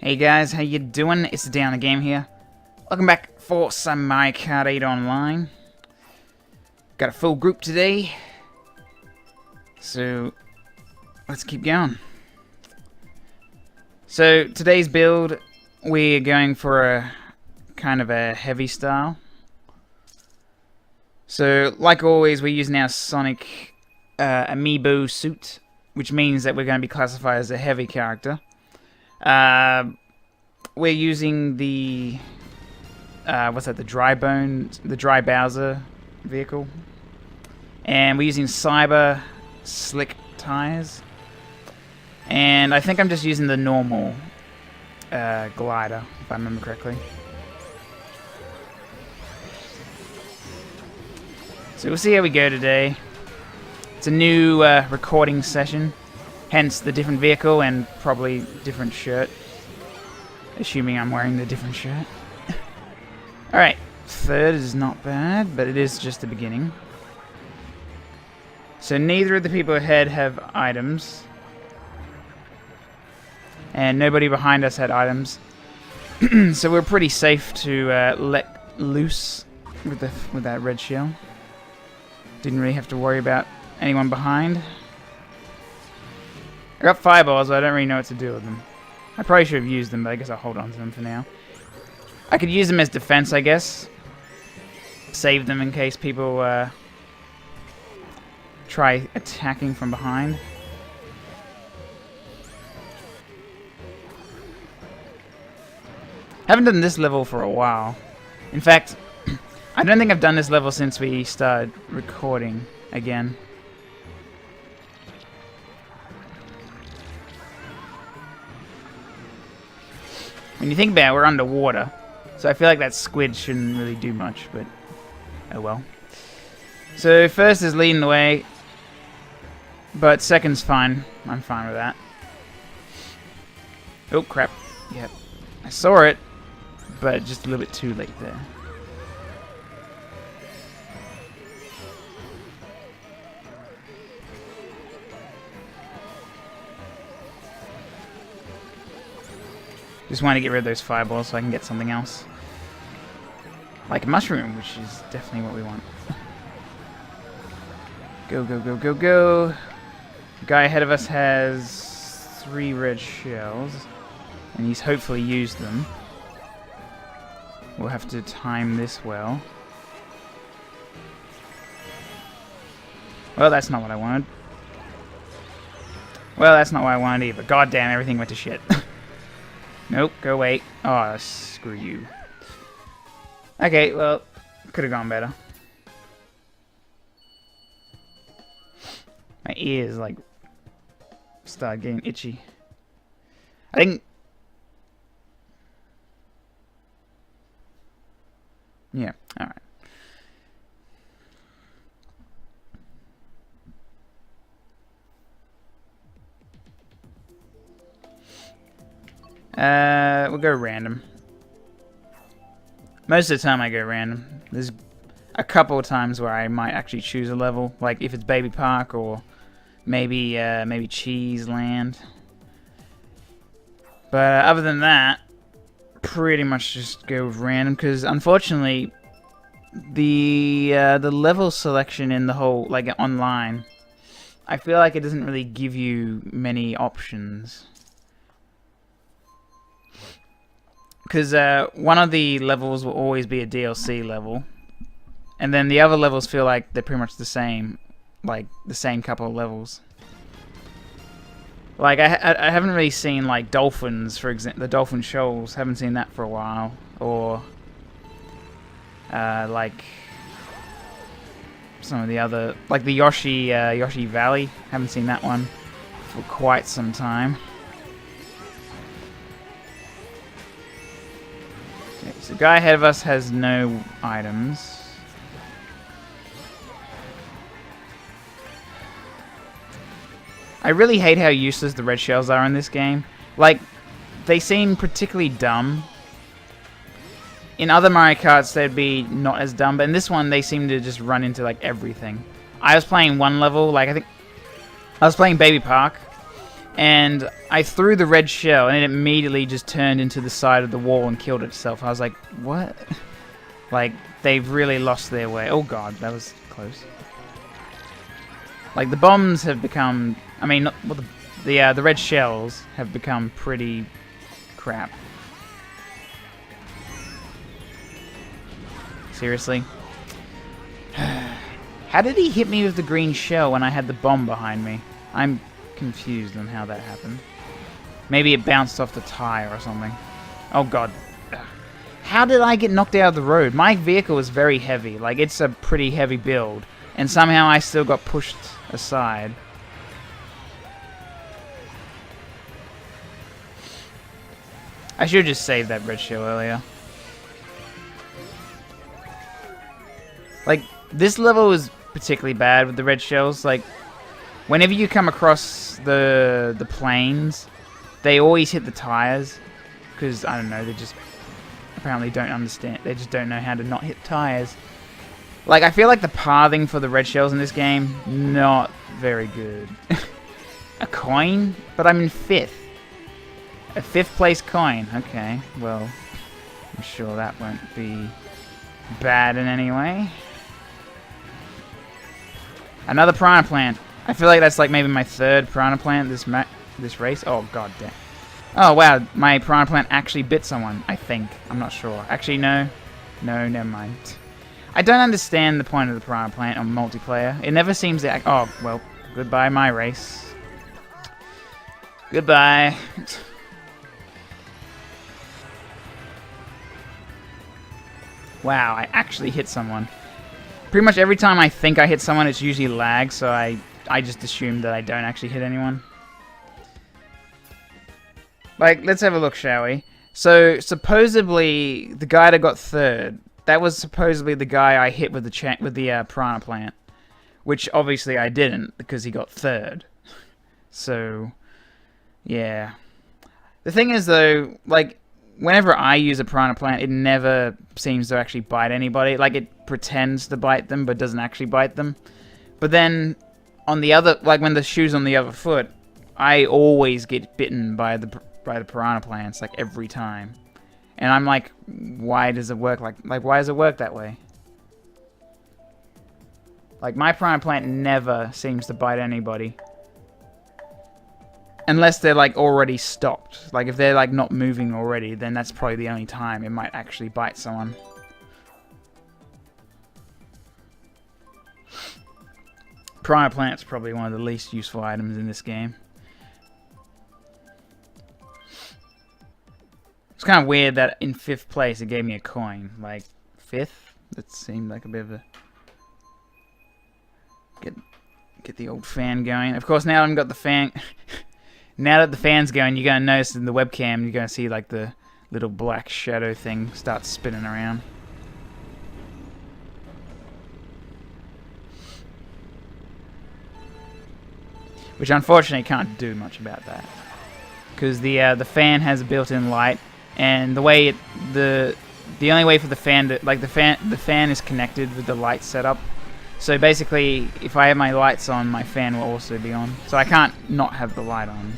Hey guys, how you doing? It's Downunder Game here. Welcome back for some My Kart 8 Online. Got a full group today, so let's keep going. So today's build, we're going for a kind of a heavy style. So like always, we're using our Sonic amiibo suit, which means that we're going to be classified as a heavy character. We're using the the dry Bowser vehicle, and we're using Cyber slick tires, and I think I'm just using the normal glider, if I remember correctly. So we'll see how we go today. It's a new recording session, hence the different vehicle and probably different shirt. Assuming I'm wearing the different shirt. Alright, third is not bad, but it is just the beginning. So neither of the people ahead have items. And nobody behind us had items. So we're pretty safe to let loose with that red shell. Didn't really have to worry about anyone behind. I got fireballs, but I don't really know what to do with them. I probably should have used them, but I guess I'll hold on to them for now. I could use them as defense, I guess. Save them in case people try attacking from behind. Haven't done this level for a while. In fact, I don't think I've done this level since we started recording again. When you think about it, we're underwater, so I feel like that squid shouldn't really do much, but oh well. So first is leading the way, but second's fine. I'm fine with that. Oh crap. Yep. I saw it, but just a little bit too late there. Just want to get rid of those fireballs so I can get something else. Like a mushroom, which is definitely what we want. Go, go, go, go, go. The guy ahead of us has 3 red shells, and he's hopefully used them. We'll have to time this well. Well, that's not what I wanted. Well, that's not what I wanted either. God damn, everything went to shit. Nope, go away. Oh, screw you. Okay, well, could have gone better. My ears, like, started getting itchy. I think... Yeah, alright. We'll go random. Most of the time I go random. There's a couple of times where I might actually choose a level, like if it's Baby Park or maybe Cheese Land. But other than that, pretty much just go with random, because unfortunately the level selection in the whole, like online, I feel like it doesn't really give you many options. Because one of the levels will always be a DLC level, and then the other levels feel like they're pretty much the same, like the same couple of levels. Like I haven't really seen like dolphins, for example, the dolphin shoals. Haven't seen that for a while, or like some of the other, like the Yoshi Valley. Haven't seen that one for quite some time. Okay, so the guy ahead of us has no items. I really hate how useless the red shells are in this game. Like, they seem particularly dumb. In other Mario Karts, they'd be not as dumb, but in this one, they seem to just run into, like, everything. I was playing one level, like, I think I was playing Baby Park, and I threw the red shell, and it immediately just turned into the side of the wall and killed itself. I was like, what? Like, they've really lost their way. Oh god, that was close. Like, the bombs have become... I mean, not, well, the red shells have become pretty crap. Seriously? How did he hit me with the green shell when I had the bomb behind me? I'm confused on how that happened. Maybe it bounced off the tire or something. Oh god. How did I get knocked out of the road? My vehicle is very heavy. Like, it's a pretty heavy build. And somehow I still got pushed aside. I should have just saved that red shell earlier. Like, this level is particularly bad with the red shells. Like, whenever you come across the planes, they always hit the tires. Because, I don't know, they just apparently don't understand. They just don't know how to not hit tires. Like, I feel like the pathing for the red shells in this game, not very good. A coin? But I'm in 5th. A 5th place coin. Okay, well, I'm sure that won't be bad in any way. Another piranha plant. I feel like that's like maybe my 3rd piranha plant this race. Oh god damn. Oh wow, my piranha plant actually bit someone, I think. I'm not sure. Actually no. No, never mind. I don't understand the point of the piranha plant on multiplayer. It never seems to oh, well, goodbye my race. Goodbye. Wow, I actually hit someone. Pretty much every time I think I hit someone, it's usually lag, so I just assume that I don't actually hit anyone. Like, let's have a look, shall we? So, supposedly, the guy that got 3rd, that was supposedly the guy I hit with the piranha plant. Which, obviously, I didn't, because he got 3rd. So, yeah. The thing is, though, like, whenever I use a piranha plant, it never seems to actually bite anybody. Like, it pretends to bite them, but doesn't actually bite them. But then, on the other, like, when the shoe's on the other foot, I always get bitten by the piranha plants, like, every time. And I'm like, why does it work like why does it work that way? Like, my piranha plant never seems to bite anybody. Unless they're, like, already stopped. Like, if they're, like, not moving already, then that's probably the only time it might actually bite someone. Piranha plant's probably one of the least useful items in this game. It's kind of weird that in 5th place it gave me a coin. Like, 5th? That seemed like a bit of a... Get the old fan going. Of course, now I've got the fan... Now that the fan's going, you're going to notice in the webcam, you're going to see, like, the little black shadow thing start spinning around. Which, unfortunately, can't do much about that. Because the fan has a built-in light, and the way the only way for the fan to... Like, the fan is connected with the light setup. So basically, if I have my lights on, my fan will also be on. So I can't not have the light on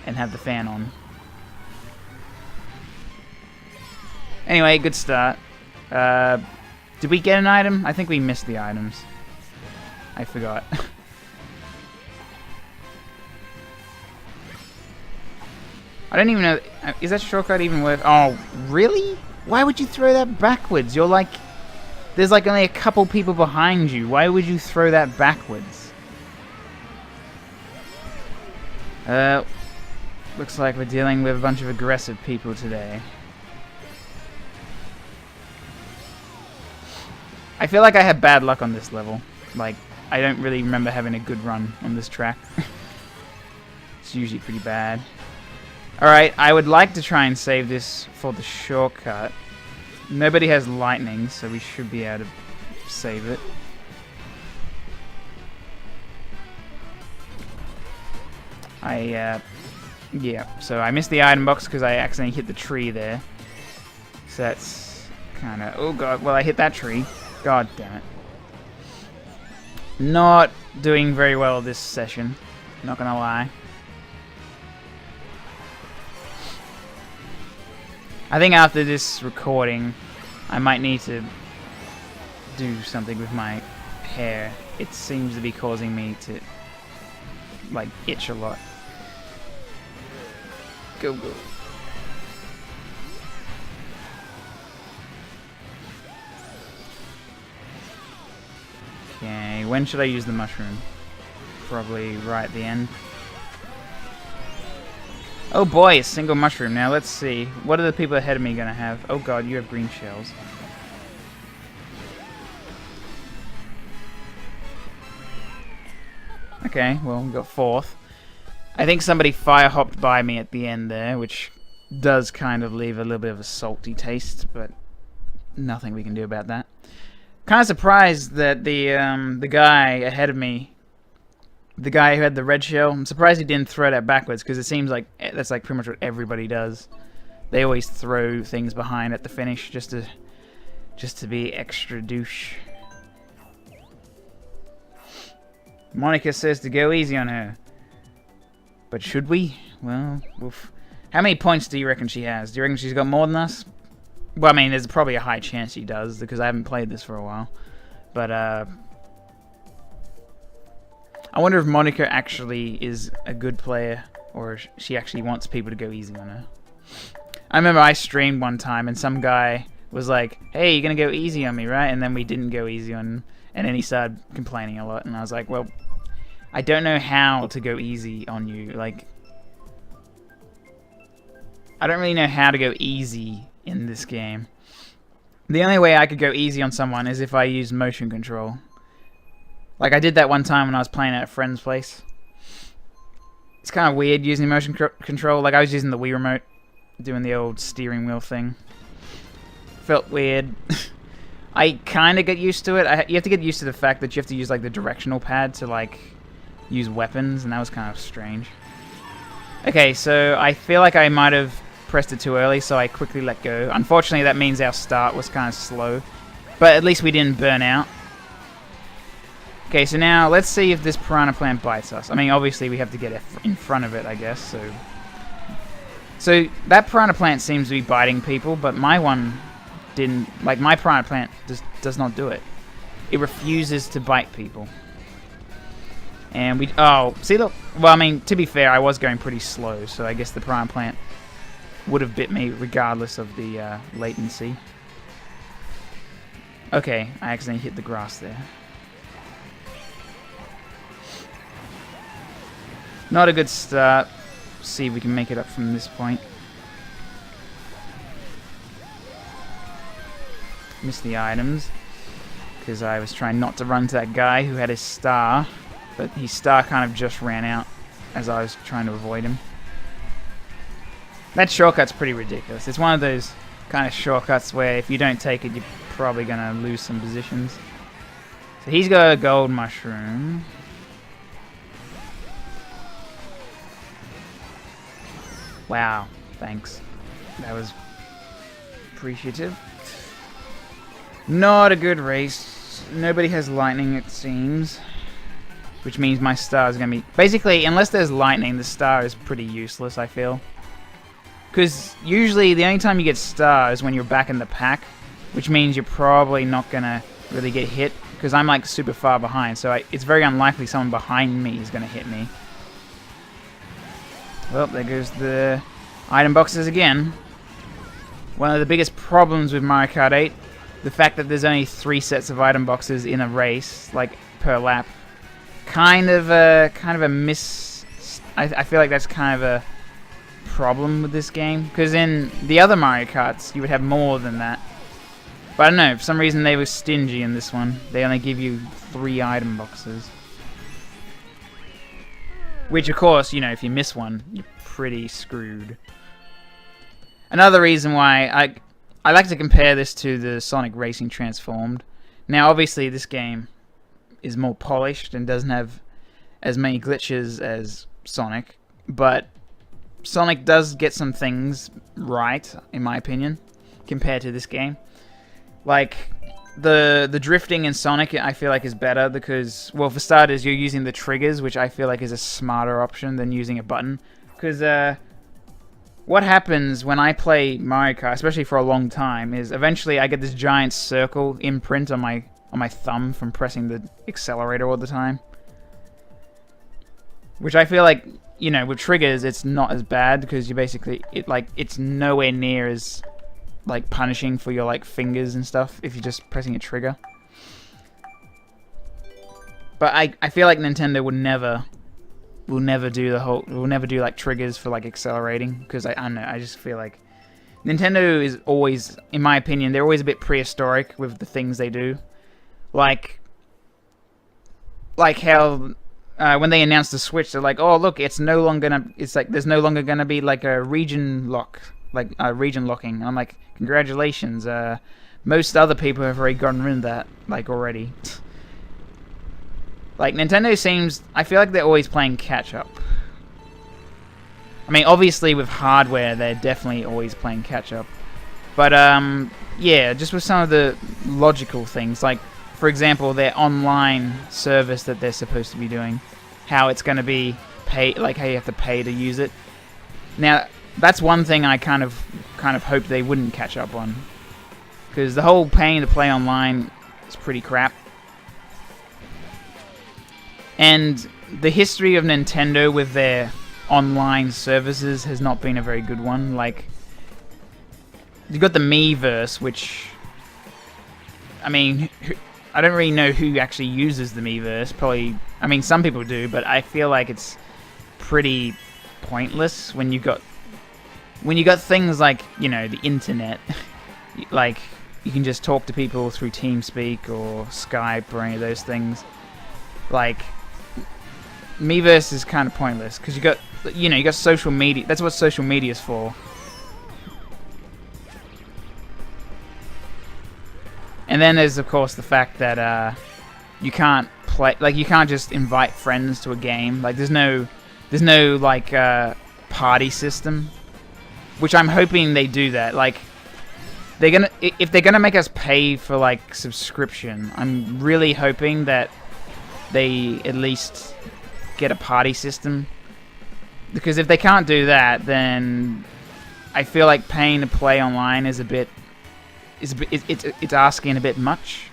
and have the fan on. Anyway, good start. Did we get an item? I think we missed the items. I forgot. I don't even know... Is that shortcut even worth... Oh, really? Why would you throw that backwards? You're like... There's like only a couple people behind you. Why would you throw that backwards? Looks like we're dealing with a bunch of aggressive people today. I feel like I had bad luck on this level. Like, I don't really remember having a good run on this track. It's usually pretty bad. Alright, I would like to try and save this for the shortcut. Nobody has lightning, so we should be able to save it. Yeah, so I missed the item box because I accidentally hit the tree there. So that's kind of... Oh god, well I hit that tree. God damn it. Not doing very well this session, not gonna lie. I think after this recording, I might need to do something with my hair. It seems to be causing me to, like, itch a lot. Go, go. Okay, when should I use the mushroom? Probably right at the end. Oh boy, a single mushroom. Now let's see. What are the people ahead of me gonna have? Oh god, you have green shells. Okay, well, we got fourth. I think somebody fire hopped by me at the end there, which does kind of leave a little bit of a salty taste, but nothing we can do about that. Kind of surprised that the guy ahead of me, the guy who had the red shell, I'm surprised he didn't throw that backwards, because it seems like that's like pretty much what everybody does. They always throw things behind at the finish just to be extra douche. Monica says to go easy on her. But should we? Well, oof. How many points do you reckon she has? Do you reckon she's got more than us? Well, I mean, there's probably a high chance she does, because I haven't played this for a while. But, I wonder if Monica actually is a good player, or she actually wants people to go easy on her. I remember I streamed one time, and some guy was like, hey, you're gonna go easy on me, right? And then we didn't go easy on him, and then he started complaining a lot, and I was like, well, I don't know how to go easy on you. Like, I don't really know how to go easy in this game. The only way I could go easy on someone is if I use motion control. Like, I did that one time when I was playing at a friend's place. It's kind of weird using motion control. Like, I was using the Wii remote, doing the old steering wheel thing. Felt weird. I kind of get used to it. You have to get used to the fact that you have to use, like, the directional pad to, like, use weapons, and that was kind of strange. Okay, so I feel like I might have pressed it too early, so I quickly let go. Unfortunately, that means our start was kind of slow, but at least we didn't burn out. Okay, so now let's see if this piranha plant bites us. I mean, obviously we have to get in front of it, I guess. So that piranha plant seems to be biting people, but my one didn't. Like, my piranha plant does not do it. It refuses to bite people. And we... Oh, see, look. Well, I mean, to be fair, I was going pretty slow, so I guess the piranha plant would have bit me regardless of the latency. Okay, I accidentally hit the grass there. Not a good start. See if we can make it up from this point. Missed the items because I was trying not to run to that guy who had his star, but his star kind of just ran out as I was trying to avoid him. That shortcut's pretty ridiculous. It's one of those kind of shortcuts where if you don't take it, you're probably going to lose some positions. So he's got a gold mushroom. Wow, thanks. That was appreciative. Not a good race. Nobody has lightning, it seems. Which means my star is going to be... Basically, unless there's lightning, the star is pretty useless, I feel. Because usually the only time you get star is when you're back in the pack, which means you're probably not going to really get hit, because I'm like super far behind, so it's very unlikely someone behind me is going to hit me. Well, there goes the item boxes again. One of the biggest problems with Mario Kart 8, the fact that there's only 3 sets of item boxes in a race, like per lap. Kind of a miss... I feel like that's kind of a problem with this game, because in the other Mario Karts you would have more than that, but I don't know, for some reason they were stingy in this one. They only give you 3 item boxes, which of course, you know, if you miss one you're pretty screwed. Another reason why I like to compare this to the Sonic Racing Transformed. Now obviously this game is more polished and doesn't have as many glitches as Sonic, but Sonic does get some things right, in my opinion, compared to this game. Like, the drifting in Sonic, I feel like, is better because, well, for starters, you're using the triggers, which I feel like is a smarter option than using a button. Because, well, what happens when I play Mario Kart, especially for a long time, is eventually I get this giant circle imprint on my thumb from pressing the accelerator all the time. Which I feel like, you know, with triggers, it's not as bad because you basically it's nowhere near as like punishing for your like fingers and stuff if you're just pressing a trigger. But I feel like Nintendo will never do like triggers for like accelerating, because I don't know, I just feel like Nintendo is always, in my opinion, they're always a bit prehistoric with the things they do. Like how when they announced the Switch, they're like, oh look, there's no longer gonna be like a region lock, like region locking. And I'm like, congratulations, most other people have already gotten rid of that like already. Like, Nintendo seems... I feel like they're always playing catch-up. I mean, obviously, with hardware, they're definitely always playing catch-up. But, yeah, just with some of the logical things. Like, for example, their online service that they're supposed to be doing. How it's going to be pay... Like, how you have to pay to use it. Now, that's one thing I kind of hoped they wouldn't catch up on. Because the whole paying to play online is pretty crap. And the history of Nintendo with their online services has not been a very good one. Like, you got the Miiverse, which, I mean, I don't really know who actually uses the Miiverse. Probably, I mean, some people do, but I feel like it's pretty pointless when you got things like, you know, the internet. Like, you can just talk to people through TeamSpeak or Skype or any of those things. Like, Miiverse is kind of pointless because you got social media. That's what social media is for. And then there's of course the fact that you can't play, like you can't just invite friends to a game. Like there's no like party system, which I'm hoping they do that. Like if they're gonna make us pay for like subscription, I'm really hoping that they at least get a party system, because if they can't do that, then I feel like paying to play online is it's asking a bit much.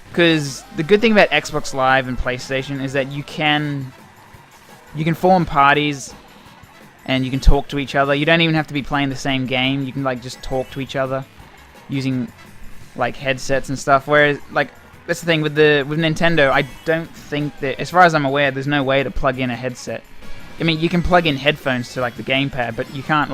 Because the good thing about Xbox Live and PlayStation is that you can form parties and you can talk to each other. You don't even have to be playing the same game. You can like just talk to each other using like headsets and stuff. Whereas like that's the thing with Nintendo, I don't think that, as far as I'm aware, there's no way to plug in a headset. I mean, you can plug in headphones to like the gamepad, but you can't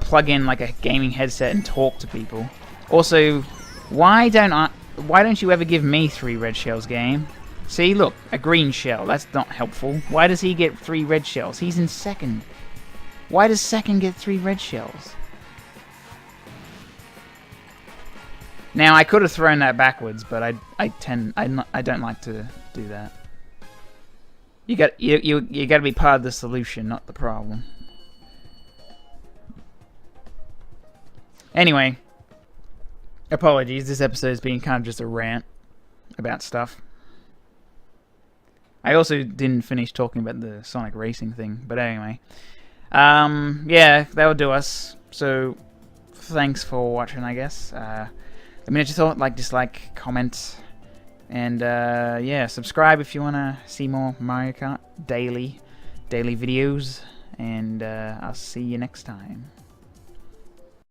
plug in like a gaming headset and talk to people. Also, why don't you ever give me 3 red shells, game? See, look, a green shell. That's not helpful. Why does he get 3 red shells? He's in second. Why does second get 3 red shells? Now, I could have thrown that backwards, but I don't like to do that. You got to be part of the solution, not the problem. Anyway, apologies. This episode has been kind of just a rant about stuff. I also didn't finish talking about the Sonic Racing thing, but anyway, yeah, that'll do us. So, thanks for watching, I guess. Let me know what you thought. Like, dislike, comment, and yeah, subscribe if you want to see more Mario Kart daily videos. And I'll see you next time.